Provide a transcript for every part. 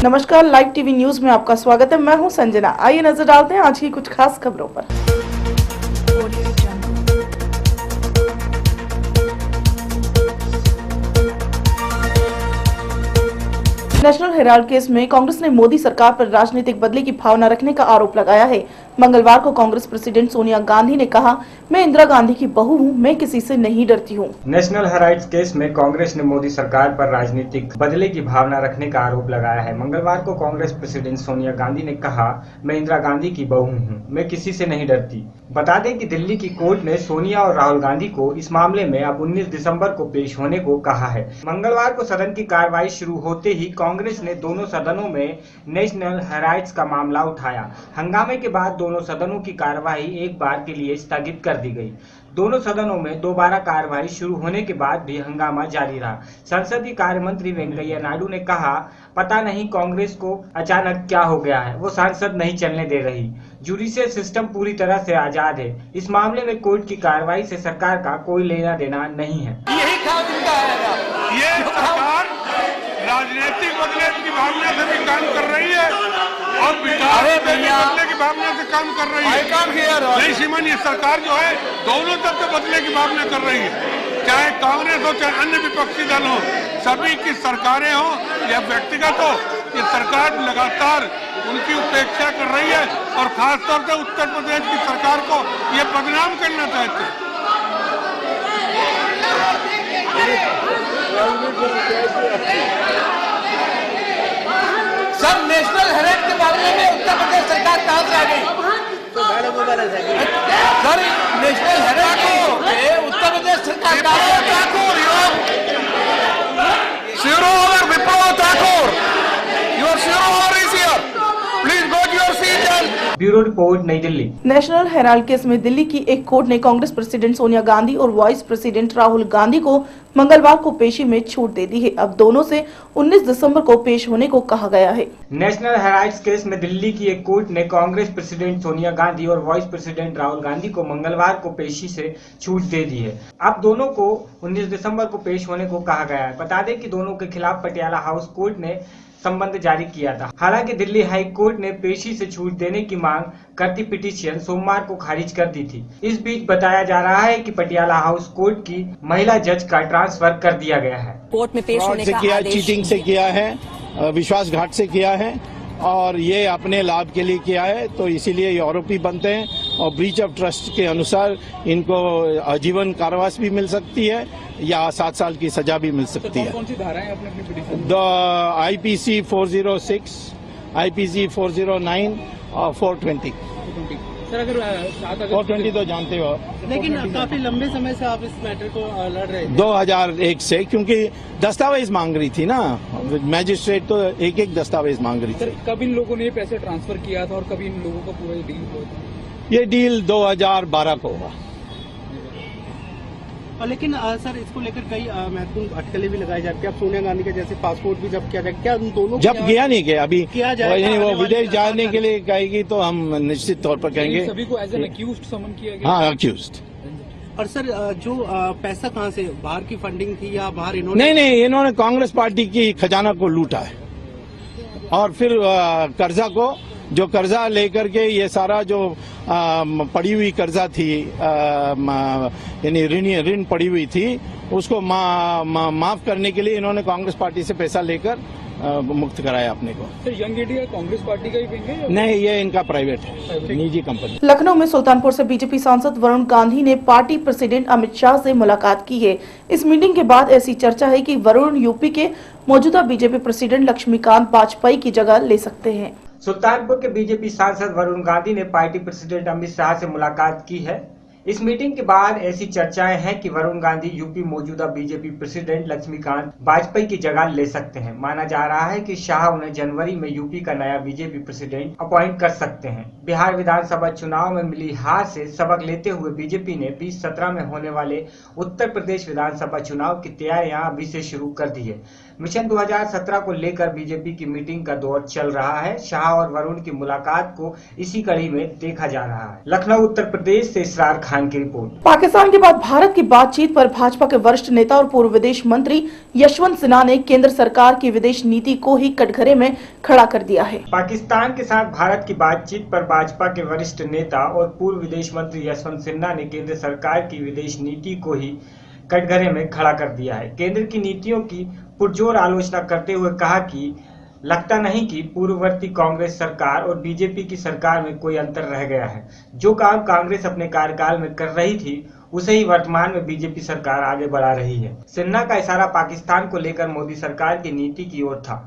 नमस्कार, live TV news में आपका स्वागत है। मैं हूं संजना। आइए नजर डालते हैं आज की कुछ खास खबरों पर। नेशनल हेराल्ड केस में कांग्रेस ने मोदी सरकार पर राजनीतिक बदले की भावना रखने का आरोप लगाया है। मंगलवार को कांग्रेस प्रेसिडेंट सोनिया गांधी ने कहा, मैं इंदिरा गांधी की बहू हूं, मैं किसी से नहीं डरती हूं। नेशनल हेराल्ड केस में कांग्रेस ने मोदी सरकार पर राजनीतिक बदले की भावना रखने का आरोप लगाया है। मंगलवार को कांग्रेस प्रेसिडेंट सोनिया गांधी ने कहा, मैं इंदिरा गांधी की बहू हूं, मैं किसी से नहीं डरती। बता दें कि दिल्ली की कोर्ट ने सोनिया और राहुल गांधी को इस मामले में अब 19 दिसंबर को पेश होने को कहा है। मंगलवार को सदन की कार्रवाई शुरू होते ही कांग्रेस ने दोनों सदनों में नेशनल हेराल्ड का मामला उठाया। हंगामे के बाद दोनों सदनों की कार्रवाई एक बार के लिए स्थगित कर दी गई। दोनों सदनों में दोबारा कार्रवाई शुरू होने के बाद भी हंगामा जारी रहा। संसदीय कार्य मंत्री वेंकैया नायडू ने कहा, पता नहीं कांग्रेस को अचानक क्या हो गया है, वो सांसद नहीं चलने दे रही। जुडिशियल सिस्टम पूरी तरह से आजाद है। इस मामले में कोर्ट की कार्रवाई से सरकार का कोई लेना देना नहीं है। ये सरकार राजनीतिक बदले की भावना से भी काम कर रही है और विकास बदले की भावना से काम कर रही है। नहीं श्रीमान, ये सरकार जो है दोनों तरफ से बदले की भावना कर रही है। चाहे कांग्रेस हो चाहे अन्य विपक्षी दल हो, सभी की सरकारें हो या व्यक्तिगत हो, ये सरकार लगातार उनकी उपेक्षा कर रही है और खासतौर से उत्तर प्रदेश की सरकार को ये बदनाम करना चाहते हैं। सर, नेशनल हेराल्ड के मामले में उत्तर प्रदेश सरकार कहां से आ गई? सर, नेशनल हेराल्ड को उत्तर प्रदेश सरकार ब्यूरो रिपोर्ट, नई दिल्ली। नेशनल हेराल्ड केस में दिल्ली की एक कोर्ट ने कांग्रेस प्रेसिडेंट सोनिया गांधी और वाइस प्रेसिडेंट राहुल गांधी को मंगलवार को पेशी में छूट दे दी है। अब दोनों से 19 दिसंबर को पेश होने को कहा गया है। नेशनल हेराल्ड केस में दिल्ली की एक कोर्ट ने कांग्रेस प्रेसिडेंट सोनिया गांधी और वाइस प्रेसिडेंट राहुल गांधी को मंगलवार को पेशी से छूट दे दी है। अब दोनों को 19 दिसंबर को पेश होने को कहा गया है। बता दें कि दोनों के खिलाफ पटियाला हाउस कोर्ट ने संबंध जारी किया था। हालांकि दिल्ली हाई कोर्ट ने पेशी से छूट देने की मांग करती पिटीशन सोमवार को खारिज कर दी थी। इस बीच बताया जा रहा है कि पटियाला हाउस कोर्ट की महिला जज का ट्रांसफर कर दिया गया है। कोर्ट में पेश होने का आदेश, चीटिंग से किया है, विश्वासघात से किया है और ये अपने लाभ के लिए किया है, तो इसीलिए ये आरोपी बनते हैं और ब्रीच ऑफ ट्रस्ट के अनुसार इनको आजीवन कारावास भी मिल सकती है या 7 साल की सजा भी मिल सकती है। कौन सी धाराएं अपने पिटीशन? IPC 406, IPC 409 और 420। सर, अगर 420 तो जानते हो, लेकिन काफी लंबे समय से आप इस मैटर को लड़ रहे थे। 2001 से, क्योंकि दस्तावेज मांग रही थी ना, मैजिस्ट्रेट तो एक एक दस्तावेज मांग रही थी। कब इन लोगों ने ये पैसे ट्रांसफर किया था और कभी इन लोगों का पूरा डील हुआ था? ये डील 2012 को हुआ। लेकिन सर, इसको लेकर कई महत्वपूर्ण अटकलें भी लगाई जाती है। अब सोनिया गांधी का जैसे पासपोर्ट भी जब्त किया जाए, क्या उन दोनों जब गया नहीं गया अभी किया जाए? वो विदेश जाने के लिए कहेगी तो हम निश्चित तौर पर कहेंगे। सभी को एज एन अक्यूज्ड समन किया गया? हाँ, अक्यूज्ड। और सर, जो पैसा कहाँ से, बाहर की फंडिंग थी या बाहर इन्होंने? नहीं, इन्होंने कांग्रेस पार्टी की खजाना को लूटा है और फिर कर्जा को, जो कर्जा लेकर के ये सारा जो पड़ी हुई कर्जा थी, यानी ऋण पड़ी हुई थी, उसको माफ करने के लिए इन्होंने कांग्रेस पार्टी से पैसा लेकर मुक्त कराया अपने को। Sir, young India Congress party का ही विंग है? नहीं, ये इनका प्राइवेट है, निजी कंपनी। लखनऊ में सुल्तानपुर से बीजेपी सांसद वरुण गांधी ने पार्टी प्रेसिडेंट अमित शाह से मुलाकात की है। इस मीटिंग के बाद ऐसी चर्चा है कि वरुण यूपी के मौजूदा बीजेपी प्रेसिडेंट लक्ष्मीकांत वाजपेयी की जगह ले सकते हैं। सुल्तानपुर के बीजेपी सांसद वरुण गांधी ने पार्टी प्रेसिडेंट अमित शाह से मुलाकात की है। इस मीटिंग के बाद ऐसी चर्चाएं हैं कि वरुण गांधी यूपी मौजूदा बीजेपी प्रेसिडेंट लक्ष्मीकांत वाजपेयी की जगह ले सकते हैं। माना जा रहा है कि शाह उन्हें जनवरी में यूपी का नया बीजेपी प्रेसिडेंट अपॉइंट कर सकते हैं। बिहार विधानसभा चुनाव में मिली हार से सबक लेते हुए बीजेपी ने 2017 में होने वाले उत्तर प्रदेश विधानसभा चुनाव की तैयारियां अभी से शुरू कर दी है। मिशन 2017 को लेकर बीजेपी की मीटिंग का दौर चल रहा है। शाह और वरुण की मुलाकात को इसी कड़ी में देखा जा रहा है। लखनऊ उत्तर प्रदेश से इसरार खान की रिपोर्ट। पाकिस्तान के बाद भारत की बातचीत पर भाजपा के वरिष्ठ नेता और पूर्व विदेश मंत्री यशवंत सिन्हा ने केंद्र सरकार की विदेश नीति को ही कटघरे में खड़ा कर दिया है। पाकिस्तान के साथ भारत की बातचीत पर भाजपा के वरिष्ठ नेता और पूर्व विदेश मंत्री यशवंत सिन्हा ने केंद्र सरकार की विदेश नीति को ही कटघरे में खड़ा कर दिया है। केंद्र की नीतियों की पुरजोर आलोचना करते हुए कहा कि लगता नहीं कि पूर्ववर्ती कांग्रेस सरकार और बीजेपी की सरकार में कोई अंतर रह गया है। जो काम कांग्रेस अपने कार्यकाल में कर रही थी उसे ही वर्तमान में बीजेपी सरकार आगे बढ़ा रही है। सिन्हा का इशारा पाकिस्तान को लेकर मोदी सरकार की नीति की ओर था।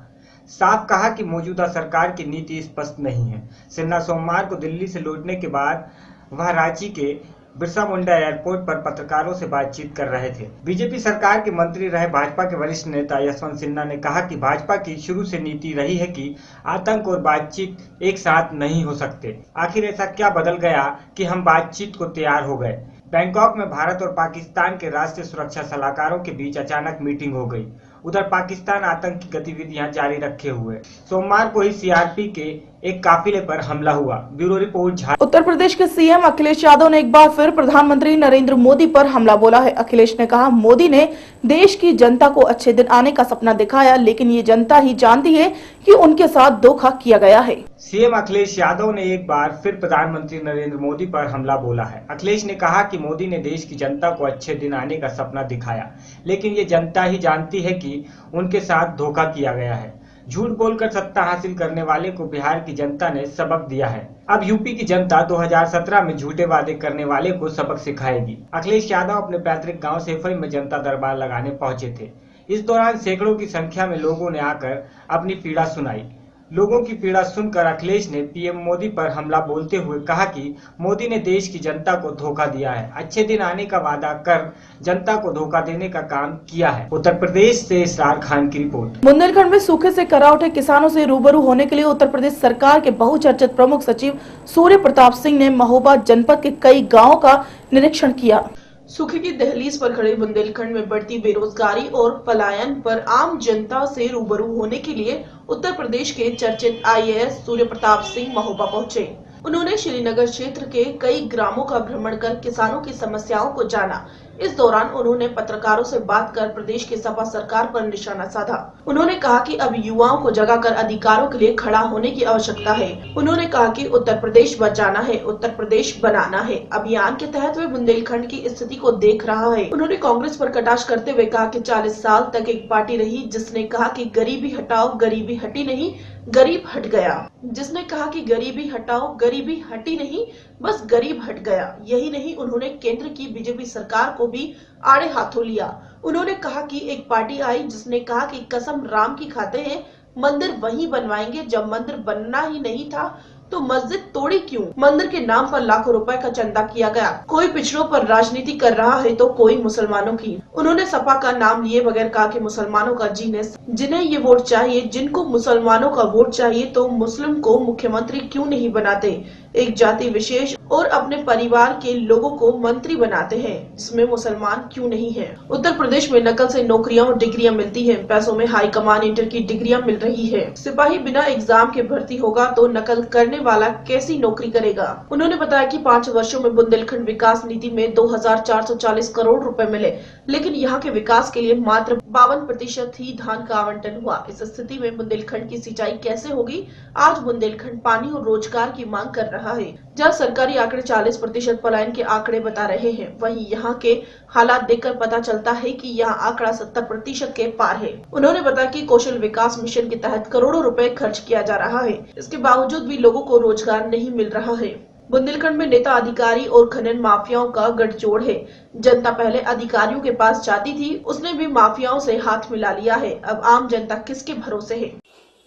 साफ कहा कि मौजूदा सरकार की नीति स्पष्ट नहीं है। सिन्हा सोमवार को दिल्ली से लौटने के बाद वह रांची के बिरसा मुंडा एयरपोर्ट पर पत्रकारों से बातचीत कर रहे थे। बीजेपी सरकार के मंत्री रहे भाजपा के वरिष्ठ नेता यशवंत सिन्हा ने कहा कि भाजपा की शुरू से नीति रही है कि आतंक और बातचीत एक साथ नहीं हो सकते। आखिर ऐसा क्या बदल गया कि हम बातचीत को तैयार हो गए। बैंकॉक में भारत और पाकिस्तान के राष्ट्रीय सुरक्षा सलाहकारों के बीच अचानक मीटिंग हो गई। उधर पाकिस्तान आतंक की गतिविधियां जारी रखे हुए सोमवार को ही सीआरपी के एक काफिले पर हमला हुआ। Bureau report. उत्तर प्रदेश के सीएम अखिलेश यादव ने एक बार फिर प्रधानमंत्री नरेंद्र मोदी पर हमला बोला है। अखिलेश ने कहा, मोदी ने देश की जनता को अच्छे दिन आने का सपना दिखाया, लेकिन ये जनता ही जानती है कि उनके साथ धोखा किया गया है। सीएम अखिलेश यादव ने एक बार फिर प्रधानमंत्री नरेंद्र मोदी पर हमला बोला है। अखिलेश ने कहा कि मोदी ने देश की जनता को अच्छे दिन आने का सपना दिखाया, लेकिन ये जनता ही जानती है कि उनके साथ धोखा किया गया है। झूठ बोलकर सत्ता हासिल करने वाले को बिहार की जनता ने सबक दिया है। अब यूपी की जनता 2017 में झूठे वादे करने वाले को सबक सिखाएगी। अखिलेश यादव अपने पैतृक गांव सेफई में जनता दरबार लगाने पहुंचे थे। इस दौरान सैकड़ों की संख्या में लोगों ने आकर अपनी पीड़ा सुनाई। लोगों की पीड़ा सुनकर अखिलेश ने पीएम मोदी पर हमला बोलते हुए कहा कि मोदी ने देश की जनता को धोखा दिया है। अच्छे दिन आने का वादा कर जनता को धोखा देने का काम किया है। उत्तर प्रदेश से इसरार खान की रिपोर्ट। बुंदेलखंड में सूखे से करा उठे किसानों से रूबरू होने के लिए उत्तर प्रदेश सरकार के बहुचर्चित प्रमुख सचिव सूर्य प्रताप सिंह ने महोबा जनपद के कई गाँवों का निरीक्षण किया। सूखे की दहलीज पर खड़े बुंदेलखंड में बढ़ती बेरोजगारी और पलायन पर आम जनता से रूबरू होने के लिए उत्तर प्रदेश के चर्चित आईएएस सूर्य प्रताप सिंह महोबा पहुंचे। उन्होंने श्रीनगर क्षेत्र के कई ग्रामों का भ्रमण कर किसानों की समस्याओं को जाना। इस दौरान उन्होंने पत्रकारों से बात कर प्रदेश की सपा सरकार पर निशाना साधा। उन्होंने कहा कि अब युवाओं को जगाकर अधिकारों के लिए खड़ा होने की आवश्यकता है। उन्होंने कहा कि उत्तर प्रदेश बचाना है, उत्तर प्रदेश बनाना है। अभियान के तहत वे बुंदेलखंड की स्थिति को देख रहा है। उन्होंने कांग्रेस पर कटाक्ष करते हुए कहा कि 40 साल तक एक पार्टी रही जिसने कहा कि गरीबी हटाओ, गरीबी हटी नहीं, गरीब हट गया। जिसने कहा कि गरीबी हटाओ, गरीबी हटी नहीं, बस गरीब हट गया। यही नहीं, उन्होंने केंद्र की बीजेपी सरकार को भी आड़े हाथों लिया। उन्होंने कहा कि एक पार्टी आई जिसने कहा कि कसम राम की खाते हैं, मंदिर वहीं बनवाएंगे। जब मंदिर बनना ही नहीं था तो मस्जिद तोड़ी क्यों? मंदिर के नाम पर लाखों रुपए का चंदा किया गया। कोई पिछड़ों पर राजनीति कर रहा है तो कोई मुसलमानों की। उन्होंने सपा का नाम लिए बगैर कहा कि मुसलमानों का जीनेस, जिन्हें ये वोट चाहिए, जिनको मुसलमानों का वोट चाहिए तो मुस्लिम को मुख्यमंत्री क्यों नहीं बनाते? एक जाति विशेष और अपने परिवार के लोगों को मंत्री बनाते हैं, जिसमें मुसलमान क्यों नहीं है? उत्तर प्रदेश में नकल से नौकरियां और डिग्रियां मिलती हैं। पैसों में हाई कमान इंटर की डिग्रियां मिल रही है। सिपाही बिना एग्जाम के भर्ती होगा तो नकल करने वाला कैसी नौकरी करेगा? उन्होंने बताया कि 5 वर्षों में बुंदेलखंड विकास नीति में 2440 करोड़ रुपए मिले, लेकिन यहाँ के विकास के लिए मात्र 52% ही धन का आवंटन हुआ। इस स्थिति में बुंदेलखंड की सिंचाई कैसे होगी? आज बुंदेलखंड पानी और रोजगार की मांग कर रहा है। जहाँ सरकारी आंकड़े 40% पलायन के आंकड़े बता रहे हैं, वहीं यहाँ के हालात देखकर पता चलता है कि यहाँ आंकड़ा 70% के पार है। उन्होंने बताया कि कौशल विकास मिशन के तहत करोड़ों रुपए खर्च किया जा रहा है। इसके बावजूद भी लोगों को रोजगार नहीं मिल रहा है। बुंदेलखंड में नेता अधिकारी और खनन माफियाओं का गठजोड़ है। जनता पहले अधिकारियों के पास जाती थी, उसने भी माफियाओं से हाथ मिला लिया है। अब आम जनता किसके भरोसे है?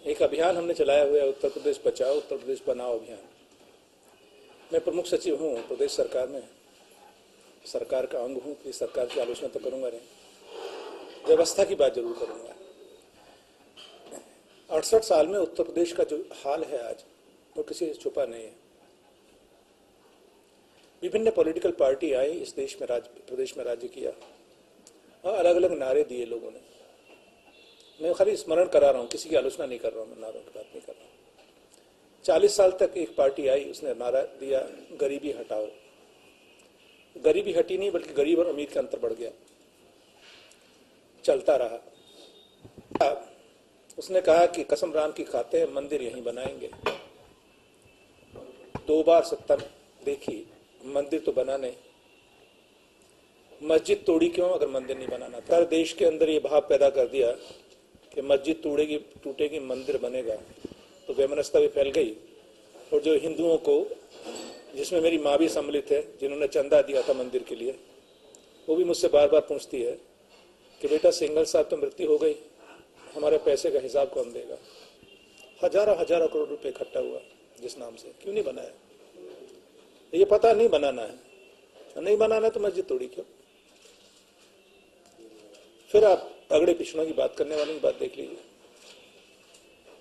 एक अभियान हमने चलाया हुआ है, उत्तर प्रदेश बचाओ, उत्तर प्रदेश बनाओ अभियान। मैं प्रमुख सचिव हूँ प्रदेश सरकार में, सरकार का अंग हूँ, सरकार की आलोचना तो करूंगा नहीं, व्यवस्था की बात जरूर करूंगा। 68 साल में उत्तर प्रदेश का जो हाल है आज, वो किसी से छुपा नहीं है। विभिन्न पॉलिटिकल पार्टी आई, इस देश में प्रदेश में राज्य किया और अलग अलग नारे दिए लोगों ने। मैं खाली स्मरण करा रहा हूँ, किसी की आलोचना नहीं कर रहा हूँ, मैं नारों की बात नहीं कर रहा हूँ। 40 साल तक एक पार्टी आई, उसने नारा दिया गरीबी हटाओ। गरीबी हटी नहीं, बल्कि गरीब और अमीर का अंतर बढ़ गया, चलता रहा। उसने कहा कि कसम राम की खाते हैं, मंदिर यहीं बनाएंगे। 2 बार सत्ता देखी, मंदिर तो बना नहीं। मस्जिद तोड़ी क्यों अगर मंदिर नहीं बनाना था? देश के अंदर ये भाव पैदा कर दिया कि मस्जिद टूटेगी मंदिर बनेगा, तो वैमनस्यता भी फैल गई। और जो हिंदुओं को, जिसमें मेरी माँ भी सम्मिलित है, जिन्होंने चंदा दिया था मंदिर के लिए, वो भी मुझसे बार बार पूछती है कि बेटा सिंघल साहब तो मृत्यु हो गई, हमारे पैसे का हिसाब कौन देगा? हजारों करोड़ रुपए इकट्ठा हुआ जिस नाम से, क्यों नहीं बनाया? ये पता नहीं बनाना है तो मस्जिद तोड़ी क्यों? फिर आप अगड़े पिछड़ों की बात करने वालों की बात देख लीजिए।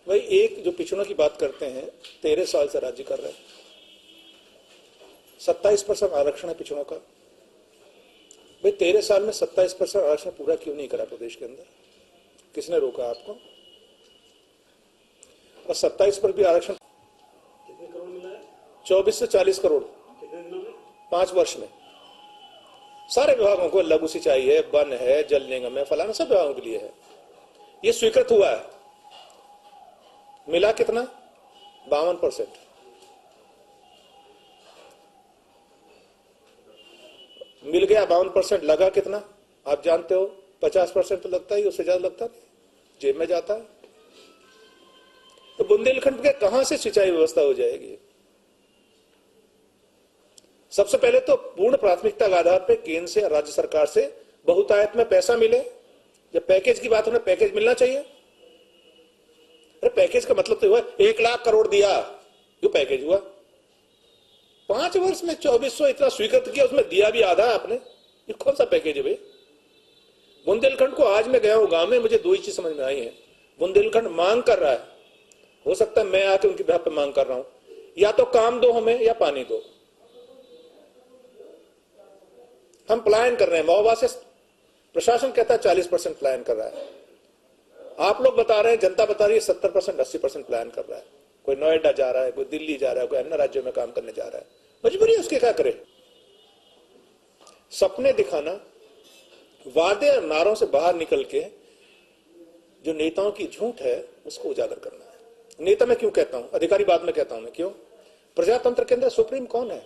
भाई एक जो पिछड़ों की बात करते हैं, 13 साल से राज्य कर रहे हैं, 27% आरक्षण है पिछड़ों का। भाई 13 साल में 27% आरक्षण पूरा क्यों नहीं करा प्रदेश के अंदर? किसने रोका आपको? और 27 पर भी आरक्षण 24 से 40 करोड़ 5 वर्ष में सारे विभागों को, लघु सिंचाई है, वन है, जल निगम है, फलाना सब विभागों के लिए है। ये स्वीकृत हुआ है। मिला कितना? 52%। मिल गया 52%, लगा कितना आप जानते हो? 50% तो लगता ही, उससे ज्यादा लगता नहीं, जेब में जाता है। तो बुंदेलखंड के कहां से सिंचाई व्यवस्था हो जाएगी? सबसे पहले तो पूर्ण प्राथमिकता के आधार पर केंद्र से, राज्य सरकार से बहुतायत में पैसा मिले। जब पैकेज की बात हो, पैकेज मिलना चाहिए। अरे पैकेज का मतलब तो हुआ 1 लाख करोड़ दिया, जो पैकेज हुआ। 5 वर्ष में 2400 इतना स्वीकृत किया, उसमें दिया भी आधा आपने। ये कौन सा पैकेज है भाई? बुंदेलखंड को, आज मैं गया हूं गांव में, मुझे 2 ही चीज समझ में आई है। बुंदेलखंड मांग कर रहा है, हो सकता है मैं आके उनके बेहद पे मांग कर रहा हूं, या तो काम दो हमें या पानी दो। हम पलायन कर रहे हैं, महोबा से प्रशासन कहता है 40% पलायन कर रहा है। आप लोग बता रहे हैं, जनता बता रही है 70% 80% पलायन कर रहा है। कोई नोएडा जा रहा है, कोई दिल्ली जा रहा है, कोई अन्य राज्यों में काम करने जा रहा है। मजबूरी है उसके, क्या करे? सपने दिखाना, वादे और नारों से बाहर निकल के जो नेताओं की झूठ है उसको उजागर करना है। नेता मैं क्यों कहता हूं, अधिकारी बाद में कहता हूं मैं क्यों। प्रजातंत्र के अंदर सुप्रीम कौन है?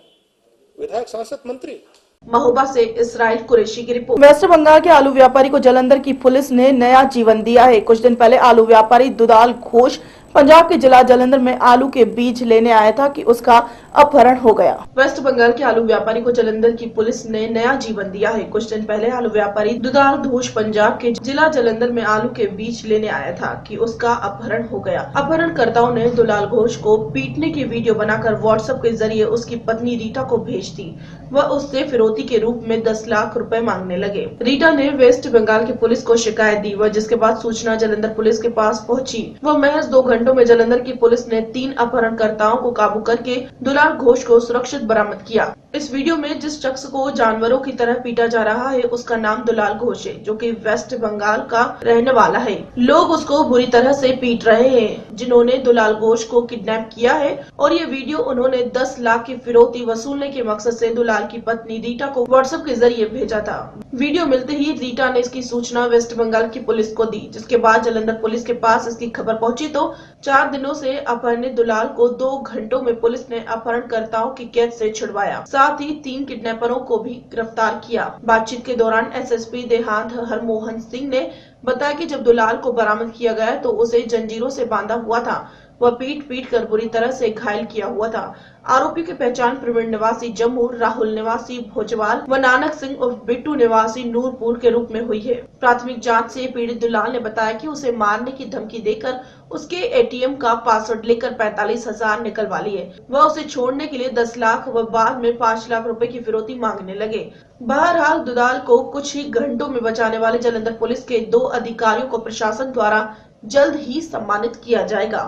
विधायक, सांसद, मंत्री। महोबा से इसराइल कुरैशी की रिपोर्ट। वेस्ट बंगाल के आलू व्यापारी को जालंधर की पुलिस ने नया जीवन दिया है। कुछ दिन पहले आलू व्यापारी दुलाल घोष पंजाब के जिला जालंधर में आलू के बीज लेने आया था कि उसका अपहरण हो गया। वेस्ट बंगाल के आलू व्यापारी को जालंधर की पुलिस ने नया जीवन दिया है। कुछ दिन पहले आलू व्यापारी दुलाल घोष पंजाब के जिला जालंधर में आलू के बीज लेने आया था कि उसका अपहरण हो गया। अपहरणकर्ताओं ने दुलाल घोष को पीटने की वीडियो बनाकर व्हाट्सएप के जरिए उसकी पत्नी रीटा को भेज दी। वह उससे फिरौती के रूप में 10 लाख रुपए मांगने लगे। रीटा ने वेस्ट बंगाल की पुलिस को शिकायत दी, जिसके बाद सूचना जालंधर पुलिस के पास पहुंची। वह महज 2 घंटों में जालंधर की पुलिस ने 3 अपहरणकर्ताओं को काबू करके दुलाल घोष को सुरक्षित बरामद किया। इस वीडियो में जिस शख्स को जानवरों की तरह पीटा जा रहा है उसका नाम दुलाल घोष है, जो कि वेस्ट बंगाल का रहने वाला है। लोग उसको बुरी तरह से पीट रहे हैं जिन्होंने दुलाल घोष को किडनैप किया है, और ये वीडियो उन्होंने 10 लाख की फिरौती वसूलने के मकसद से दुलाल की पत्नी रीटा को व्हाट्सएप के जरिए भेजा था। वीडियो मिलते ही रीटा ने इसकी सूचना वेस्ट बंगाल की पुलिस को दी, जिसके बाद जालंधर पुलिस के पास इसकी खबर पहुंची तो 4 दिनों से अपहरणित दुलाल को 2 घंटों में पुलिस ने अपहरणकर्ताओं की कैद से छुड़वाया। साथ ही 3 किडनैपरों को भी गिरफ्तार किया। बातचीत के दौरान एसएसपी देहात हरमोहन सिंह ने बताया कि जब दुलाल को बरामद किया गया तो उसे जंजीरों से बांधा हुआ था। वह पीट कर बुरी तरह से घायल किया हुआ था। आरोपी की पहचान प्रवीण निवासी जम्मू, राहुल निवासी भोजवाल व नानक सिंह उर्फ बिट्टू निवासी नूरपुर के रूप में हुई है। प्राथमिक जांच से पीड़ित दुलाल ने बताया कि उसे मारने की धमकी देकर उसके एटीएम का पासवर्ड लेकर 45,000 निकलवा लिए। वह उसे छोड़ने के लिए 10 लाख व बाद में 5 लाख रुपए की फिरौती मांगने लगे। बहरहाल दुलाल को कुछ ही घंटों में बचाने वाले जालंधर पुलिस के 2 अधिकारियों को प्रशासन द्वारा जल्द ही सम्मानित किया जाएगा।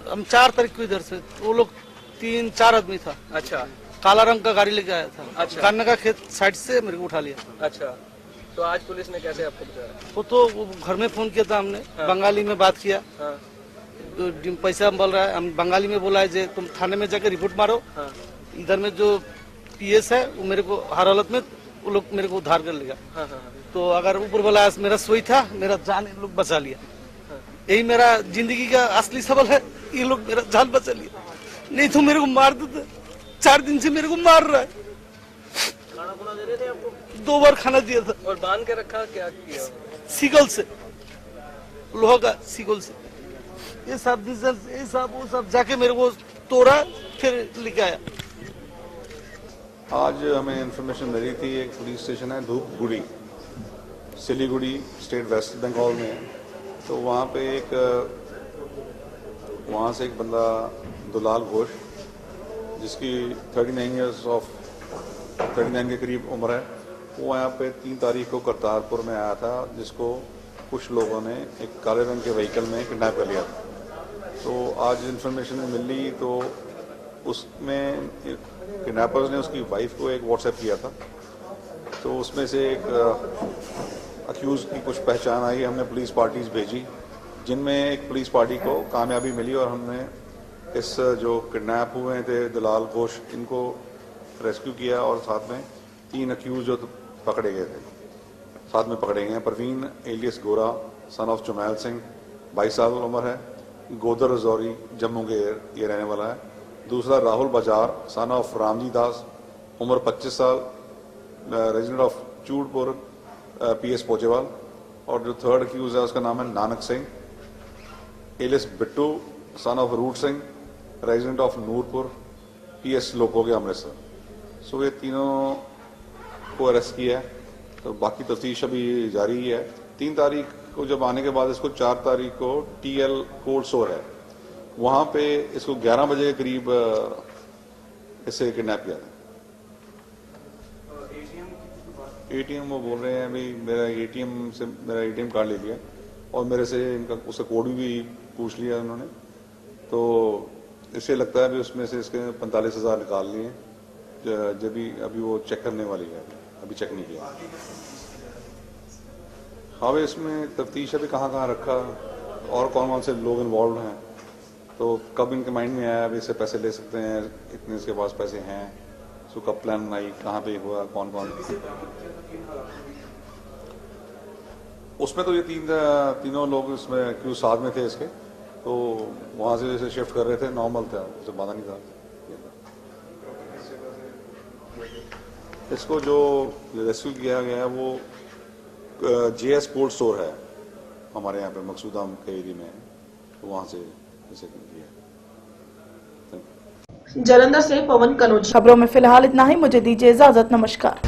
हम 4 तारीख को इधर से, वो लोग 3-4 आदमी था। अच्छा, काला रंग का गाड़ी लेके आया था। अच्छा, गन्ना का खेत साइड से मेरे को उठा लिया। अच्छा, तो आज पुलिस ने कैसे आपको बचाया? वो तो घर में फोन किया था हमने। हाँ। बंगाली में बात किया। हाँ। तो पैसा बोल रहा है, हम बंगाली में बोला है जे तुम थाने में जाकर रिपोर्ट मारो। हाँ। इधर में जो पीएस है, वो मेरे को हर हालत में वो लोग मेरे को उद्धार कर लिया। तो अगर ऊपर वाला मेरा सोई था, मेरा जान इन लोग बचा लिया। यही मेरा जिंदगी का असली सबल है, ये लोग मेरा जान बचा लिया, नहीं तो मेरे को मार देते। 4 दिन से मेरे को मार रहा है। खाना खुना दे रहे थे आपको? 2 बार खाना दिया था। और बांध के रखा, क्या किया? सीगल से, लोहा का सीगल से, ये सब डीजल, ये सब वो सब जाके मेरे को तोड़ा, फिर लेके आया। आज हमें इन्फॉर्मेशन मिली थी, एक पुलिस स्टेशन है धूपगुड़ी, सिलीगुड़ी स्टेट वेस्ट बंगाल में। तो वहाँ पे वहाँ से एक बंदा दुलाल घोष, जिसकी 39 के करीब उम्र है, वो यहाँ पे 3 तारीख को करतारपुर में आया था, जिसको कुछ लोगों ने एक काले रंग के व्हीकल में किडनैप कर लिया था। तो आज इन्फॉर्मेशन मिली तो उसमें किडनैपर्स ने उसकी वाइफ को एक व्हाट्सएप किया था। तो उसमें से एक अक्यूज की कुछ पहचान आई, हमने पुलिस पार्टीज भेजी, जिनमें एक पुलिस पार्टी को कामयाबी मिली और हमने इस जो किडनैप हुए थे दुलाल घोष, इनको रेस्क्यू किया और साथ में 3 अक्यूज जो पकड़े गए थे साथ में पकड़े गए हैं। परवीन एलियस गोरा सन ऑफ चुमैल सिंह 22 साल उम्र है, गोदर रजौरी जम्मू के ये रहने वाला है। दूसरा राहुल बाजार सन ऑफ रामजी दास, उम्र 25 साल, resident of Chudpur PS Pochewal. और जो थर्ड अक्यूज है उसका नाम है Nanak Singh alias Bittu son of Root Singh, resident of Noorpur PS Lokoge Amritsar. So ये तीनों को अरेस्ट किया है। तो बाकी तफ्तीश अभी जारी है। 3 तारीख को जब आने के बाद इसको 4 तारीख को टीएल कोल्ड स्टोर है, वहां पे इसको 11 बजे के करीब इसे किडनैप किया था। एटीएम वो बोल रहे हैं भाई मेरा एटीएम कार्ड ले लिया और मेरे से इनका उसका कोड भी पूछ लिया उन्होंने। तो इसे लगता है भी उसमें से इसके 45,000 निकाल लिए, जब भी अभी वो चेक करने वाली है, अभी चेक नहीं किया। हाँ भाई इसमें तफ्तीश अभी कहाँ रखा और कौन कौन से लोग इन्वॉल्व हैं, तो कब इनके माइंड में आया अभी इससे पैसे ले सकते हैं, इतने इसके पास पैसे हैं, सो कब प्लान आई, कहाँ पे हुआ, कौन कौन। उसमें तो ये तीनों लोग इसमें क्यों साथ में थे इसके, तो वहां से जैसे शिफ्ट कर रहे थे, नॉर्मल था, उससे बाधा नहीं था। इसको जो रेस्क्यू किया गया है वो जेएस कोल्ड स्टोर है हमारे यहाँ पे मकसूदा के एरिया में, तो वहां से इसे किया। जालंधर से पवन कनौज। खबरों में फिलहाल इतना ही, मुझे दीजिए इजाजत, नमस्कार।